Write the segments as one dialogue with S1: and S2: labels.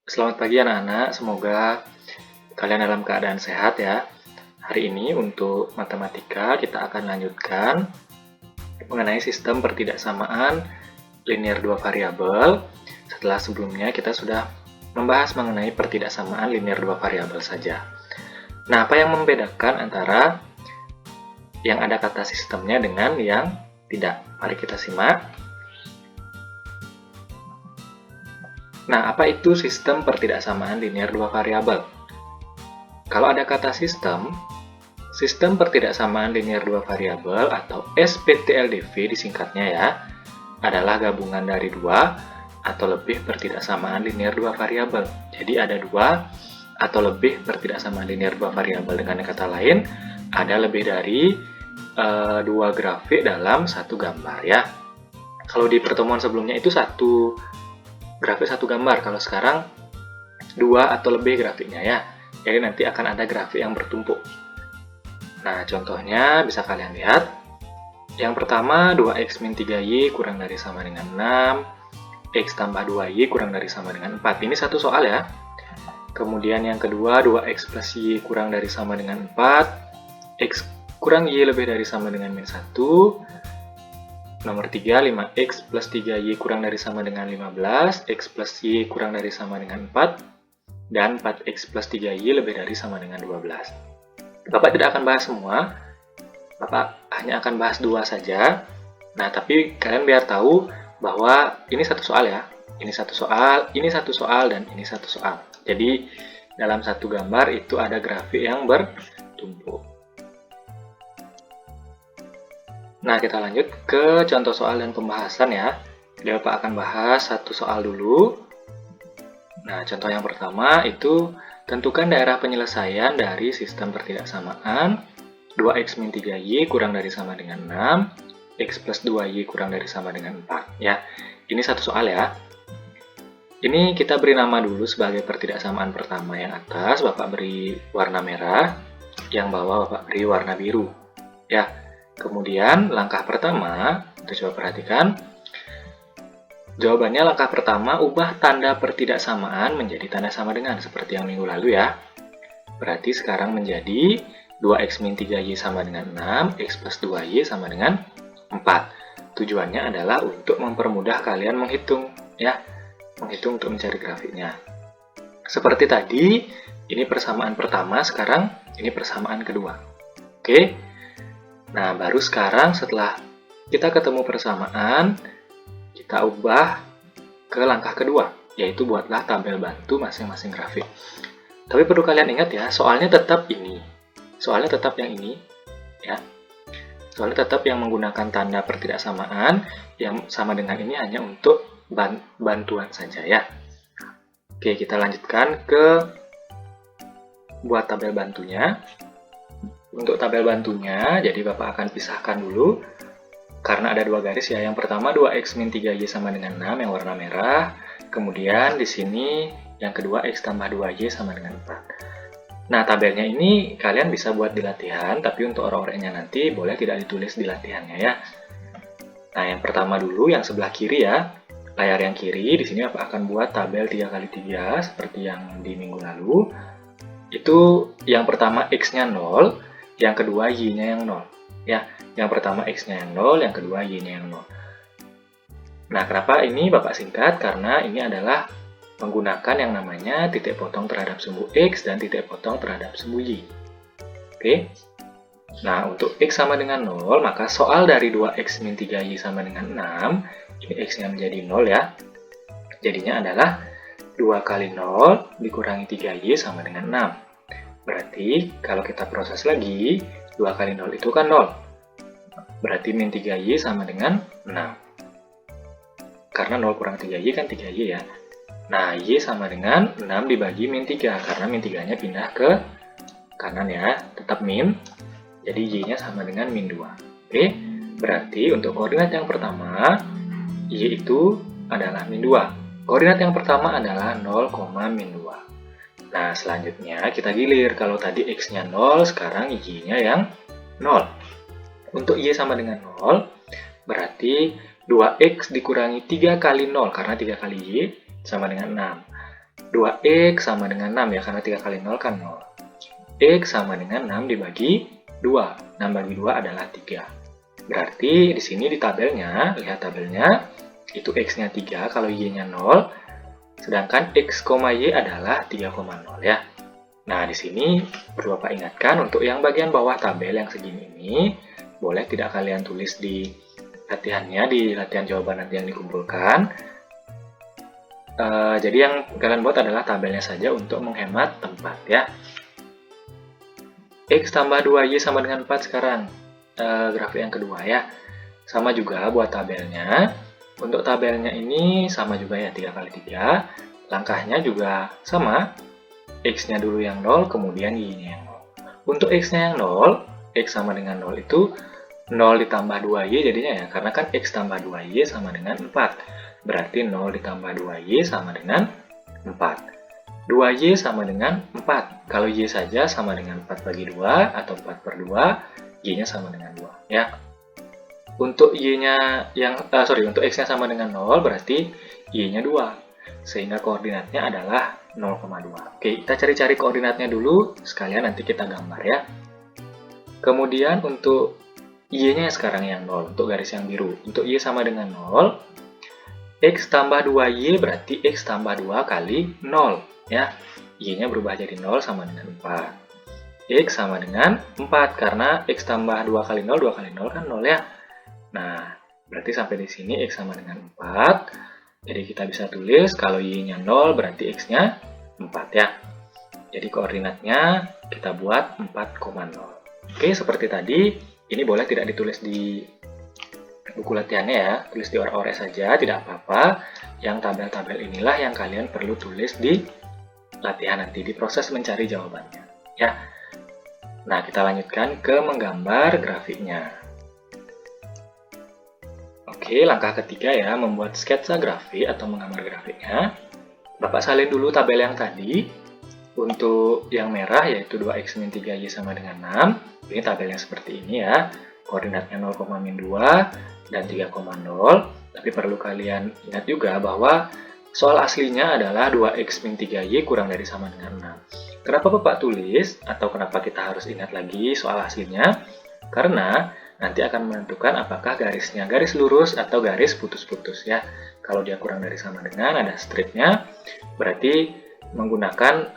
S1: Selamat pagi anak-anak, semoga kalian dalam keadaan sehat ya. Hari ini untuk matematika kita akan lanjutkan mengenai sistem pertidaksamaan linear dua variabel. Setelah sebelumnya kita sudah membahas mengenai pertidaksamaan linear dua variabel saja. Nah, apa yang membedakan antara yang ada kata sistemnya dengan yang tidak? Mari kita simak. Nah, apa itu sistem pertidaksamaan linear dua variabel? Kalau ada kata sistem pertidaksamaan linear dua variabel atau SPTLDV disingkatnya ya, adalah gabungan dari dua atau lebih pertidaksamaan linear dua variabel. Jadi ada dua atau lebih pertidaksamaan linear dua variabel. Dengan kata lain, ada lebih dari dua grafik dalam satu gambar ya. Kalau di pertemuan sebelumnya itu satu grafik satu gambar, kalau sekarang dua atau lebih grafiknya ya. Jadi nanti akan ada grafik yang bertumpuk. Nah, contohnya bisa kalian lihat. Yang pertama 2x min 3y kurang dari sama dengan 6, x tambah 2y kurang dari sama dengan 4. Ini satu soal ya. Kemudian yang kedua 2x plus y kurang dari sama dengan 4, x kurang y lebih dari sama dengan min 1. Nomor 3, 5x plus 3y kurang dari sama dengan 15, x plus y kurang dari sama dengan 4, dan 4x plus 3y lebih dari sama dengan 12. Bapak tidak akan bahas semua, Bapak hanya akan bahas dua saja. Nah, tapi kalian biar tahu bahwa ini satu soal ya. Ini satu soal, ini satu soal, dan ini satu soal. Jadi, dalam satu gambar itu ada grafik yang bertumpuk. Nah, kita lanjut ke contoh soal dan pembahasan ya. Jadi, Bapak akan bahas satu soal dulu. Nah, contoh yang pertama itu tentukan daerah penyelesaian dari sistem pertidaksamaan 2x min 3y kurang dari sama dengan 6, x plus 2y kurang dari sama dengan 4. Ya, ini satu soal ya. Ini kita beri nama dulu sebagai pertidaksamaan pertama yang atas, Bapak beri warna merah, yang bawah Bapak beri warna biru. Ya, kemudian langkah pertama, kita coba perhatikan. Jawabannya langkah pertama, ubah tanda pertidaksamaan menjadi tanda sama dengan, seperti yang minggu lalu ya. Berarti sekarang menjadi 2x min 3y sama dengan 6, x plus 2y sama dengan 4. Tujuannya adalah untuk mempermudah kalian menghitung, ya. Menghitung untuk mencari grafiknya. Seperti tadi, ini persamaan pertama, sekarang ini persamaan kedua. Oke? Nah, baru sekarang setelah kita ketemu persamaan, kita ubah ke langkah kedua, yaitu buatlah tabel bantu masing-masing grafik. Tapi perlu kalian ingat ya, soalnya tetap ini. Soalnya tetap yang ini, ya. Soalnya tetap yang menggunakan tanda pertidaksamaan yang sama dengan ini hanya untuk bantuan saja ya. Oke, kita lanjutkan ke buat tabel bantunya. Untuk tabel bantunya, jadi Bapak akan pisahkan dulu karena ada dua garis ya. Yang pertama 2x min 3y sama dengan 6 yang warna merah. Kemudian di sini yang kedua x tambah 2y sama dengan 4. Nah, tabelnya ini kalian bisa buat di latihan, tapi untuk orang-orangnya nanti boleh tidak ditulis di latihannya ya. Nah, yang pertama dulu, yang sebelah kiri ya, layar yang kiri, di sini Bapak akan buat tabel 3x3 seperti yang di minggu lalu. Itu yang pertama x-nya 0, yang kedua y-nya yang 0. Ya, yang pertama x-nya yang 0, yang kedua y-nya yang 0. Nah, kenapa ini Bapak singkat? Karena ini adalah menggunakan yang namanya titik potong terhadap sumbu x dan titik potong terhadap sumbu y. Oke. Nah, untuk x sama dengan 0, maka soal dari 2x min 3y sama dengan 6, ini x-nya menjadi 0 ya. Jadinya adalah 2 kali 0 dikurangi 3y sama dengan 6. Berarti, kalau kita proses lagi, 2 kali 0 itu kan 0. Berarti min 3y sama dengan 6. Karena 0 kurang 3y kan 3y ya. Nah, y sama dengan 6 dibagi min 3, karena min 3-nya pindah ke kanan ya, tetap min, jadi y-nya sama dengan min 2. Oke, berarti untuk koordinat yang pertama, y itu adalah min 2. Koordinat yang pertama adalah 0, min 2. Nah, selanjutnya kita gilir, kalau tadi x-nya 0, sekarang y-nya yang 0. Untuk y sama dengan 0, berarti 2x dikurangi 3 kali 0, karena 3 kali y, sama dengan 2x sama dengan 6 ya, karena 3 kali 0 kan 0. X sama dengan 6 dibagi 2. 6 bagi 2 adalah 3. Berarti di sini di tabelnya, lihat tabelnya, itu x-nya 3 kalau y-nya 0, sedangkan x, y adalah 3,0 ya. Nah, di sini perlu Bapak ingatkan untuk yang bagian bawah tabel yang segini ini, boleh tidak kalian tulis di latihannya, di latihan jawaban nanti yang dikumpulkan. Jadi yang kalian buat adalah tabelnya saja untuk menghemat tempat ya. X tambah 2Y sama dengan 4 sekarang. Grafik yang kedua ya. Sama juga buat tabelnya. Untuk tabelnya ini sama juga ya, 3 kali 3. Langkahnya juga sama. X-nya dulu yang 0, kemudian Y-nya yang 0. Untuk X-nya yang 0, X sama dengan 0 itu 0 ditambah 2Y jadinya ya. Karena kan X tambah 2Y sama dengan 4. Berarti 0 ditambah 2Y sama dengan 4. 2Y sama dengan 4. Kalau Y saja sama dengan 4 bagi 2 atau 4 per 2, Y-nya sama dengan 2 ya. Untuk Y-nya untuk X-nya sama dengan 0 berarti Y-nya 2. Sehingga koordinatnya adalah 0,2. Oke, kita cari-cari koordinatnya dulu, sekalian nanti kita gambar ya. Kemudian untuk Y-nya sekarang yang 0, untuk garis yang biru. Untuk Y sama dengan 0, X tambah 2Y berarti X tambah 2 kali 0 ya. Y-nya berubah jadi 0 sama dengan 4. X sama dengan 4 karena X tambah 2 kali 0, 2 kali 0 kan 0 ya. Nah, berarti sampai di sini X sama dengan 4. Jadi kita bisa tulis kalau Y-nya 0 berarti X-nya 4 ya. Jadi koordinatnya kita buat 4,0. Oke, seperti tadi, ini boleh tidak ditulis di buku latihannya ya, tulis di orek-orek saja, tidak apa-apa. Yang tabel-tabel inilah yang kalian perlu tulis di latihan nanti, di proses mencari jawabannya ya. Nah, kita lanjutkan ke menggambar grafiknya. Oke, langkah ketiga ya, membuat sketsa grafik atau menggambar grafiknya. Bapak salin dulu tabel yang tadi. Untuk yang merah yaitu 2x min 3y sama dengan 6. Ini tabelnya seperti ini ya. Koordinatnya 0,2 dan 3,0. Tapi perlu kalian ingat juga bahwa soal aslinya adalah 2x min 3y kurang dari sama dengan 6. Kenapa Bapak tulis atau kenapa kita harus ingat lagi soal aslinya? Karena nanti akan menentukan apakah garisnya garis lurus atau garis putus-putus ya. Kalau dia kurang dari sama dengan, ada stripnya, berarti menggunakan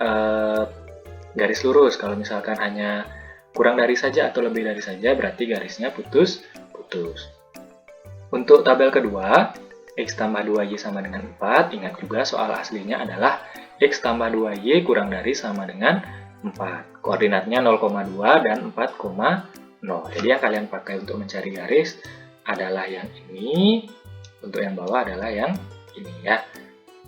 S1: garis lurus. Kalau misalkan hanya kurang dari saja atau lebih dari saja, berarti garisnya putus-putus. Untuk tabel kedua, X tambah 2Y sama dengan 4, ingat juga soal aslinya adalah X tambah 2Y kurang dari sama dengan 4. Koordinatnya 0,2 dan 4,0. Jadi yang kalian pakai untuk mencari garis adalah yang ini, untuk yang bawah adalah yang ini ya.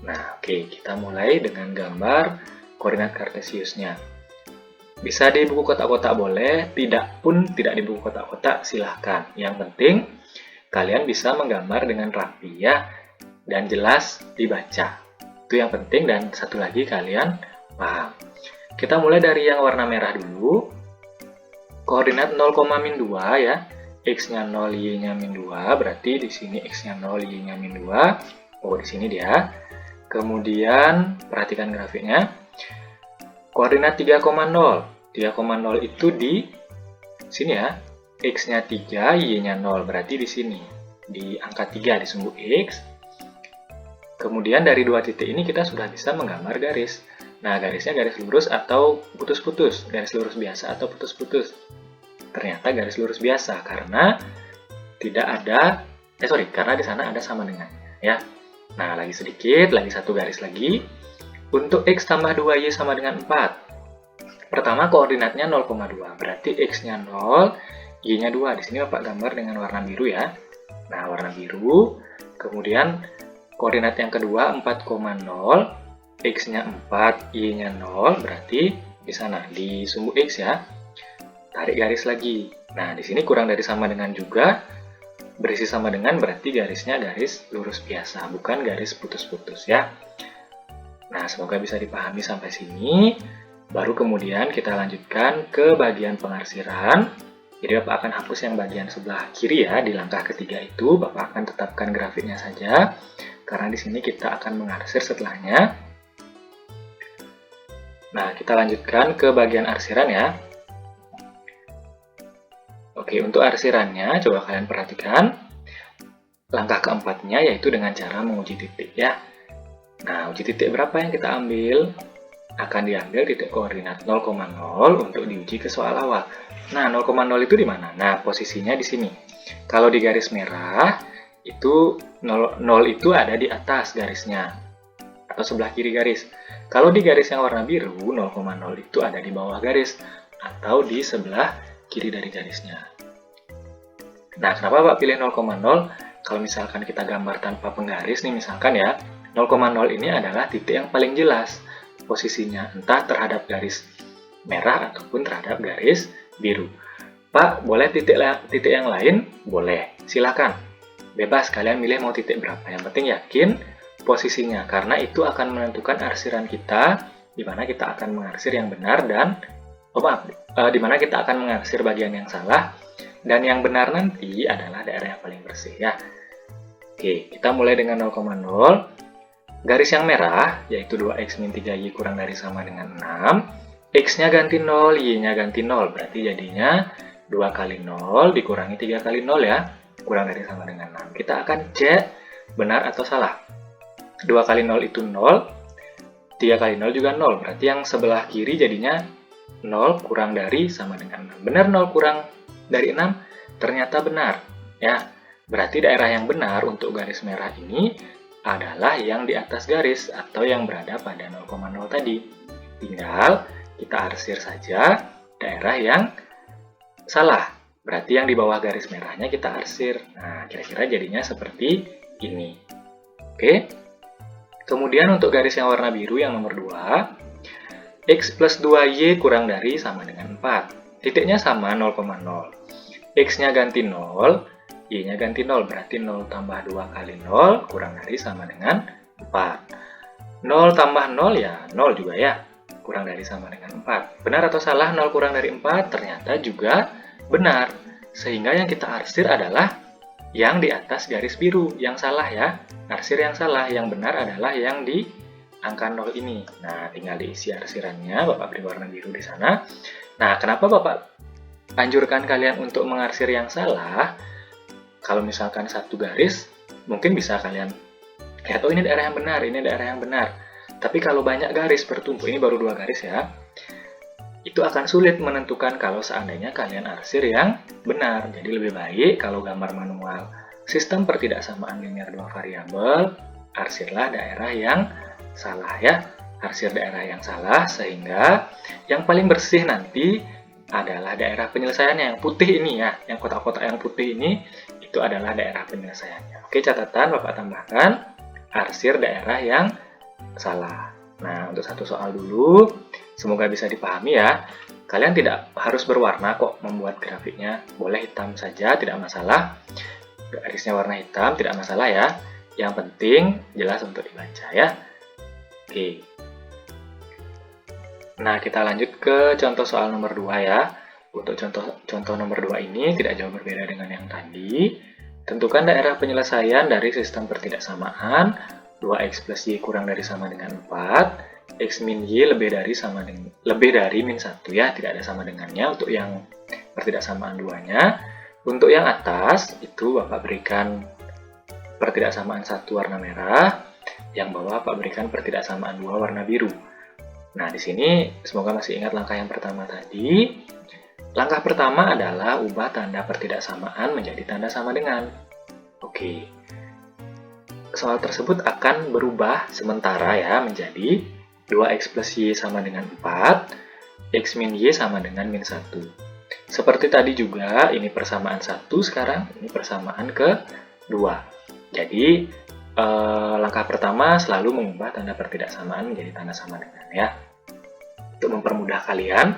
S1: Nah, oke, kita mulai dengan gambar koordinat kartesiusnya. Bisa di buku kotak-kotak boleh, tidak di buku kotak-kotak silahkan. Yang penting, kalian bisa menggambar dengan rapi ya, dan jelas dibaca. Itu yang penting, dan satu lagi kalian paham. Kita mulai dari yang warna merah dulu. Koordinat 0,-2 ya. X-nya 0, Y-nya min 2, berarti di sini X-nya 0, Y-nya min 2. Oh, di sini dia. Kemudian, perhatikan grafiknya. Koordinat 3,0. 3,0 itu di sini ya. X-nya 3, Y-nya 0. Berarti di sini. Di angka 3 di sumbu X. Kemudian dari dua titik ini kita sudah bisa menggambar garis. Nah, garisnya garis lurus atau putus-putus. Garis lurus biasa atau putus-putus. Ternyata garis lurus biasa. Karena tidak ada, karena di sana ada sama dengannya ya. Nah, lagi sedikit, lagi satu garis lagi. Untuk X tambah 2Y sama dengan 4. Pertama, koordinatnya 0,2. Berarti X-nya 0, Y-nya 2. Di sini Bapak gambar dengan warna biru ya. Nah, warna biru. Kemudian, koordinat yang kedua, 4,0. X-nya 4, Y-nya 0. Berarti di sana, di sumbu X ya. Tarik garis lagi. Nah, di sini kurang dari sama dengan juga. Berisi sama dengan berarti garisnya garis lurus biasa, bukan garis putus-putus ya. Nah, semoga bisa dipahami sampai sini. Baru kemudian kita lanjutkan ke bagian pengarsiran. Jadi Bapak akan hapus yang bagian sebelah kiri ya, di langkah ketiga itu Bapak akan tetapkan grafiknya saja. Karena di sini kita akan mengarsir setelahnya. Nah, kita lanjutkan ke bagian arsiran ya. Oke, untuk arsirannya, coba kalian perhatikan. Langkah keempatnya yaitu dengan cara menguji titik ya. Nah, uji titik berapa yang kita ambil? Akan diambil titik koordinat 0,0 untuk diuji ke soal awal. Nah, 0,0 itu di mana? Nah, posisinya di sini. Kalau di garis merah, itu 0 itu ada di atas garisnya, atau sebelah kiri garis. Kalau di garis yang warna biru, 0,0 itu ada di bawah garis, atau di sebelah kiri dari garisnya. Nah, kenapa Pak pilih 0,0? Kalau misalkan kita gambar tanpa penggaris nih, misalkan ya, 0,0 ini adalah titik yang paling jelas posisinya, entah terhadap garis merah ataupun terhadap garis biru. Pak, boleh titik yang lain? Boleh, silakan. Bebas, kalian milih mau titik berapa. Yang penting yakin posisinya, karena itu akan menentukan arsiran kita, di mana kita akan mengarsir yang benar dan, di mana kita akan mengarsir bagian yang salah, dan yang benar nanti adalah daerah yang paling bersih ya. Oke, kita mulai dengan 0,0. Garis yang merah, yaitu 2x min 3y kurang dari sama dengan 6. X-nya ganti 0, y-nya ganti 0. Berarti jadinya 2 kali 0 dikurangi 3 kali 0 ya. Kurang dari sama dengan 6. Kita akan cek benar atau salah. 2 kali 0 itu 0. 3 kali 0 juga 0. Berarti yang sebelah kiri jadinya 0 kurang dari sama dengan 6. Benar 0 kurang dari 6? Ternyata benar. Ya, berarti daerah yang benar untuk garis merah ini adalah yang di atas garis atau yang berada pada 0,0 tadi. Tinggal kita arsir saja daerah yang salah. Berarti yang di bawah garis merahnya kita arsir. Nah, kira-kira jadinya seperti ini. Oke. Kemudian untuk garis yang warna biru yang nomor 2, x plus 2y kurang dari sama dengan 4. Titiknya sama 0,0. X-nya ganti 0, y-nya ganti 0, berarti 0 tambah 2 kali 0 kurang dari sama dengan 4. 0 tambah 0 ya 0 juga ya, kurang dari sama dengan 4. Benar atau salah 0 kurang dari 4? Ternyata juga benar. Sehingga yang kita arsir adalah yang di atas garis biru, yang salah ya. Arsir yang salah, yang benar adalah yang di angka 0 ini. Nah, tinggal diisi arsirannya, Bapak beri warna biru di sana. Nah, kenapa Bapak anjurkan kalian untuk mengarsir yang salah? Kalau misalkan satu garis, mungkin bisa kalian lihat, oh ini daerah yang benar, ini daerah yang benar. Tapi kalau banyak garis bertumpuk, ini baru 2 garis ya, itu akan sulit menentukan kalau seandainya kalian arsir yang benar. Jadi lebih baik kalau gambar manual sistem pertidaksamaan linear 2 variabel, arsirlah daerah yang salah ya. Arsir daerah yang salah sehingga yang paling bersih nanti adalah daerah penyelesaiannya, yang putih ini ya, yang kotak-kotak yang putih ini, itu adalah daerah penyelesaiannya. Oke, catatan Bapak tambahkan, arsir daerah yang salah. Nah, untuk satu soal dulu, semoga bisa dipahami ya. Kalian tidak harus berwarna kok membuat grafiknya, boleh hitam saja, tidak masalah. Garisnya warna hitam, tidak masalah ya. Yang penting jelas untuk dibaca ya. Oke. Nah, kita lanjut ke contoh soal nomor 2 ya. Untuk contoh nomor 2 ini tidak jauh berbeda dengan yang tadi. Tentukan daerah penyelesaian dari sistem pertidaksamaan 2x plus y kurang dari sama dengan 4, x min y lebih dari min 1 ya, tidak ada sama dengannya untuk yang pertidaksamaan 2-nya. Untuk yang atas itu Bapak berikan pertidaksamaan 1 warna merah, yang bawah Bapak berikan pertidaksamaan 2 warna biru. Nah, di sini semoga masih ingat langkah yang pertama tadi. Langkah pertama adalah ubah tanda pertidaksamaan menjadi tanda sama dengan. Oke. Soal tersebut akan berubah sementara ya menjadi 2x plus y sama dengan 4, x min y sama dengan min 1. Seperti tadi juga, ini persamaan 1 sekarang, ini persamaan ke-2. Jadi, langkah pertama selalu mengubah tanda pertidaksamaan menjadi tanda sama dengan ya. Untuk mempermudah kalian,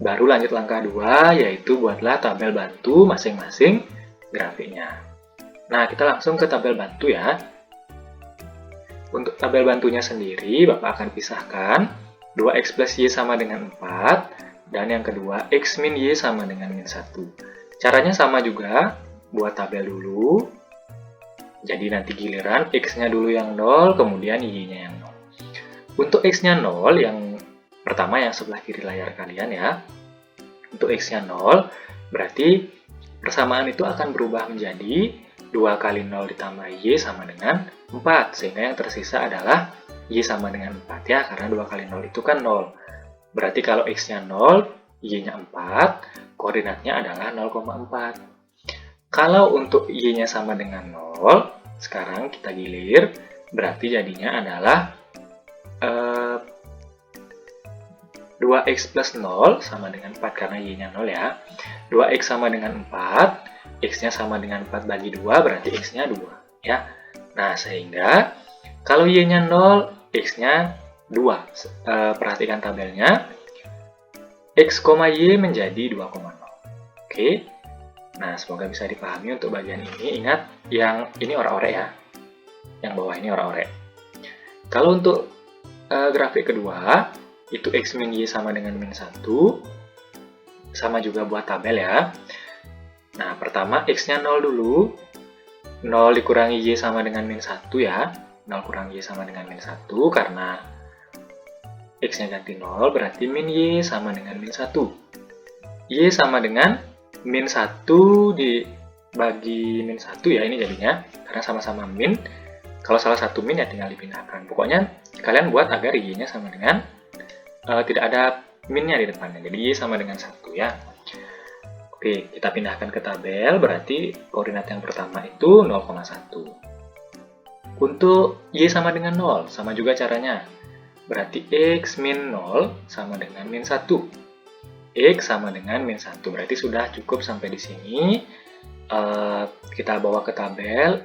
S1: baru lanjut langkah 2, yaitu buatlah tabel bantu masing-masing grafiknya. Nah, kita langsung ke tabel bantu ya. Untuk tabel bantunya sendiri, Bapak akan pisahkan 2x plus y sama dengan 4, dan yang kedua, x min y sama dengan min 1. Caranya sama juga, buat tabel dulu. Jadi nanti giliran x-nya dulu yang 0, kemudian y-nya yang 0. Untuk x-nya 0, yang pertama yang sebelah kiri layar kalian ya. Untuk X-nya 0, berarti persamaan itu akan berubah menjadi 2 kali 0 ditambah Y sama dengan 4. Sehingga yang tersisa adalah Y sama dengan 4 ya, karena 2 kali 0 itu kan 0. Berarti kalau X-nya 0, Y-nya 4, koordinatnya adalah 0,4. Kalau untuk Y-nya sama dengan 0, sekarang kita gilir, berarti jadinya adalah 2x plus 0 sama dengan 4 karena Y-nya 0 ya. 2x sama dengan 4, X-nya sama dengan 4 bagi 2, berarti X-nya 2 ya. Nah, sehingga kalau Y-nya 0, X-nya 2. Perhatikan tabelnya. X, Y menjadi 2,0. Oke. Nah, semoga bisa dipahami untuk bagian ini. Ingat, yang ini orak-orek ya. Yang bawah ini orak-orek. Kalau untuk grafik kedua, itu X min Y sama dengan min 1. Sama juga buat tabel ya. Nah, pertama X-nya 0 dulu. 0 dikurangi Y sama dengan min 1 ya. 0 kurangi Y sama dengan min 1, karena X-nya ganti 0, berarti min Y sama dengan min 1. Y sama dengan min 1 dibagi min 1 ya, ini jadinya. Karena sama-sama min. Kalau salah satu min ya tinggal dipindahkan. Pokoknya kalian buat agar Y-nya sama dengan tidak ada minnya di depannya. Jadi Y sama dengan 1 ya. Oke, kita pindahkan ke tabel. Berarti koordinat yang pertama itu 0,1. Untuk Y sama dengan 0, sama juga caranya. Berarti X min 0 sama dengan min 1. X sama dengan min 1. Berarti sudah cukup sampai di sini. Kita bawa ke tabel.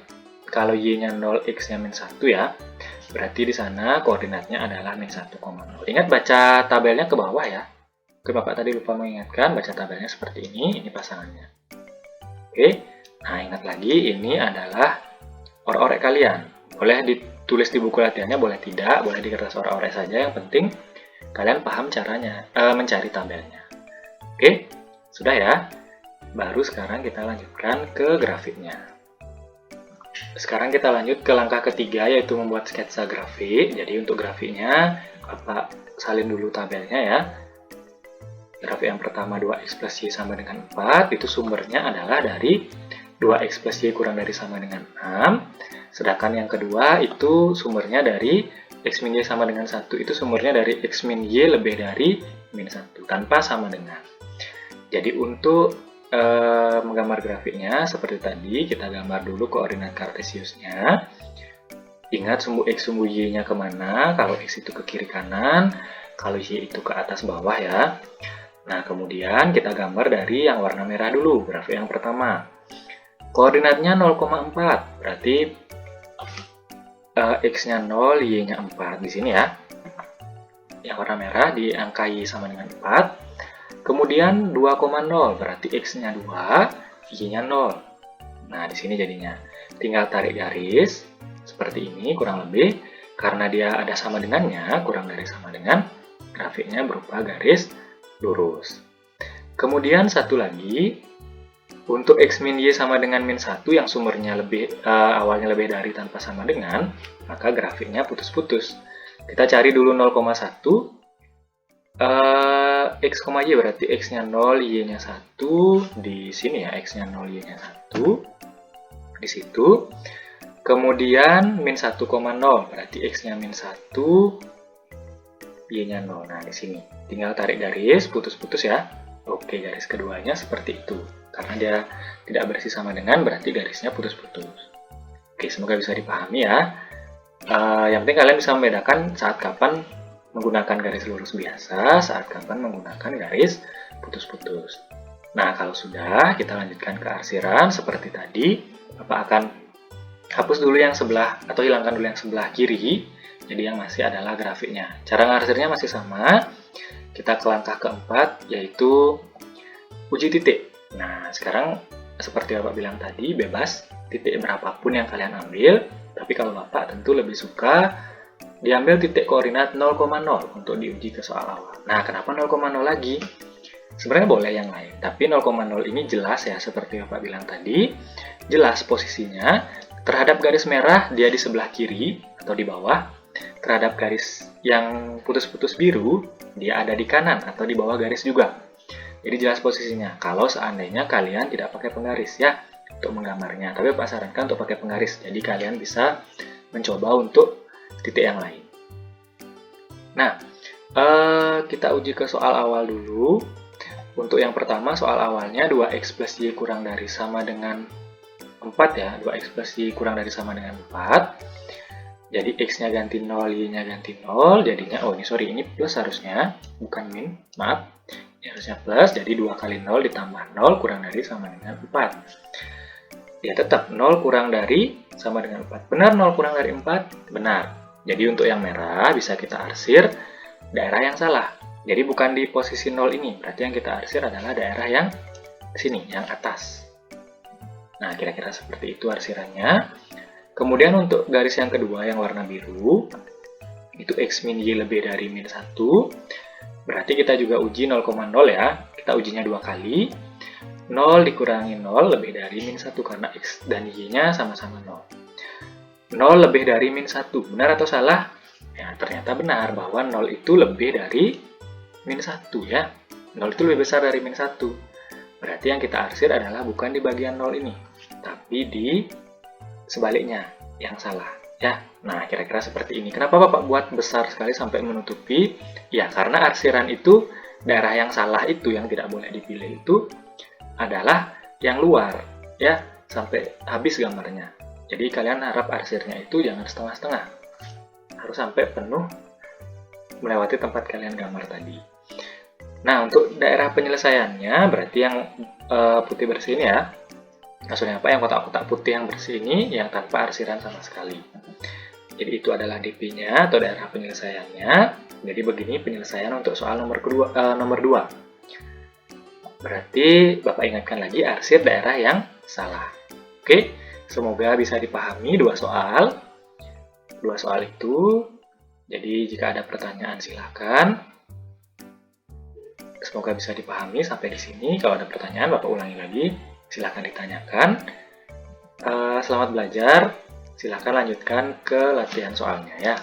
S1: Kalau Y-nya 0, X-nya min 1 ya. Berarti di sana koordinatnya adalah min 1,0. Ingat baca tabelnya ke bawah ya. Oke, Bapak tadi lupa mengingatkan, baca tabelnya seperti ini pasangannya. Oke, nah ingat lagi, ini adalah orek-orek kalian. Boleh ditulis di buku latihannya, boleh tidak, boleh di kertas orek-orek saja. Yang penting kalian paham caranya, mencari tabelnya. Oke, sudah ya. Baru sekarang kita lanjutkan ke grafiknya. Sekarang kita lanjut ke langkah ketiga, yaitu membuat sketsa grafik. Jadi untuk grafiknya, Bapak salin dulu tabelnya ya. Grafik yang pertama 2x plus Y sama dengan 4, itu sumbernya adalah dari 2x plus Y kurang dari sama dengan 6. Sedangkan yang kedua itu sumbernya dari x min Y sama dengan 1, itu sumbernya dari x min Y lebih dari min 1, tanpa sama dengan. Jadi untuk menggambar grafiknya seperti tadi, kita gambar dulu koordinat kartesiusnya. Ingat sumbu X, sumbu Y-nya kemana. Kalau X itu ke kiri kanan, kalau Y itu ke atas bawah ya. Nah, kemudian kita gambar dari yang warna merah dulu, grafik yang pertama. Koordinatnya 0,4, berarti X-nya 0, Y-nya 4 di sini ya. Yang warna merah di angka Y sama dengan 4. Kemudian 2,0 berarti X-nya 2, Y-nya 0. Nah, di sini jadinya tinggal tarik garis seperti ini kurang lebih. Karena dia ada sama dengannya, kurang dari sama dengan, grafiknya berupa garis lurus. Kemudian satu lagi, untuk X min Y sama dengan min 1 yang sumbernya awalnya lebih dari tanpa sama dengan, maka grafiknya putus-putus. Kita cari dulu 0,1. X, Y berarti X-nya 0, Y-nya 1 di sini ya, X-nya 0, Y-nya 1 di situ. Kemudian min 1,0 berarti X-nya min 1, Y-nya 0. Nah, di sini tinggal tarik garis, putus-putus ya. Oke, garis keduanya seperti itu. Karena dia tidak bersih sama dengan, berarti garisnya putus-putus. Oke, semoga bisa dipahami ya. Yang penting kalian bisa membedakan saat kapan menggunakan garis lurus biasa, saat kapan menggunakan garis putus-putus. Nah, kalau sudah, kita lanjutkan ke arsiran seperti tadi. Bapak akan hapus dulu yang sebelah, atau hilangkan dulu yang sebelah kiri, jadi yang masih adalah grafiknya. Cara ngarsirnya masih sama. Kita ke langkah keempat, yaitu uji titik. Nah, sekarang seperti Bapak bilang tadi, bebas titik berapapun yang kalian ambil, tapi kalau Bapak tentu lebih suka diambil titik koordinat 0,0 untuk diuji ke soal awal. Nah, kenapa 0,0 lagi? Sebenarnya boleh yang lain, tapi 0,0 ini jelas ya, seperti Bapak bilang tadi, jelas posisinya. Terhadap garis merah, dia di sebelah kiri atau di bawah. Terhadap garis yang putus-putus biru, dia ada di kanan atau di bawah garis juga. Jadi jelas posisinya. Kalau seandainya kalian tidak pakai penggaris ya untuk menggambarnya. Tapi Pak sarankan untuk pakai penggaris. Jadi kalian bisa mencoba untuk titik yang lain. Nah, kita uji ke soal awal dulu. Untuk yang pertama soal awalnya 2x plus y kurang dari sama dengan 4 ya. 2x plus y kurang dari sama dengan 4. Jadi x-nya ganti 0, y-nya ganti 0. Jadinya, ini plus harusnya, bukan min, maaf. Ini harusnya plus, jadi 2 kali 0 ditambah 0 kurang dari sama dengan 4. Ya tetap 0 kurang dari sama dengan 4. Benar 0 kurang dari 4? Benar. Jadi untuk yang merah bisa kita arsir daerah yang salah. Jadi bukan di posisi 0 ini, berarti yang kita arsir adalah daerah yang sini, yang atas. Nah, kira-kira seperti itu arsirannya. Kemudian untuk garis yang kedua yang warna biru, itu x min y lebih dari min 1. Berarti kita juga uji 0,0 ya. Kita ujinya 2 kali. 0 dikurangi 0 lebih dari min 1 karena x dan y-nya sama-sama 0. 0 lebih dari min 1. Benar atau salah? Ya, ternyata benar bahwa 0 itu lebih dari min 1 ya. 0 itu lebih besar dari min 1. Berarti yang kita arsir adalah bukan di bagian 0 ini, tapi di sebaliknya, yang salah. Ya, nah kira-kira seperti ini. Kenapa Bapak buat besar sekali sampai menutupi? Ya, karena arsiran itu, daerah yang salah itu, yang tidak boleh dipilih itu, adalah yang luar. Ya, sampai habis gambarnya. Jadi kalian harap arsirnya itu jangan setengah-setengah. Harus sampai penuh melewati tempat kalian gambar tadi. Nah, untuk daerah penyelesaiannya, berarti yang putih bersih ini ya. Maksudnya apa? Yang kotak-kotak putih yang bersih ini yang tanpa arsiran sama sekali. Jadi itu adalah DP-nya atau daerah penyelesaiannya. Jadi begini penyelesaian untuk soal nomor 2. Berarti Bapak ingatkan lagi arsir daerah yang salah. Oke, semoga bisa dipahami dua soal. Dua soal itu. Jadi jika ada pertanyaan silakan. Semoga bisa dipahami sampai di sini. Kalau ada pertanyaan Bapak ulangi lagi. Silahkan ditanyakan. Selamat belajar. Silahkan lanjutkan ke latihan soalnya ya.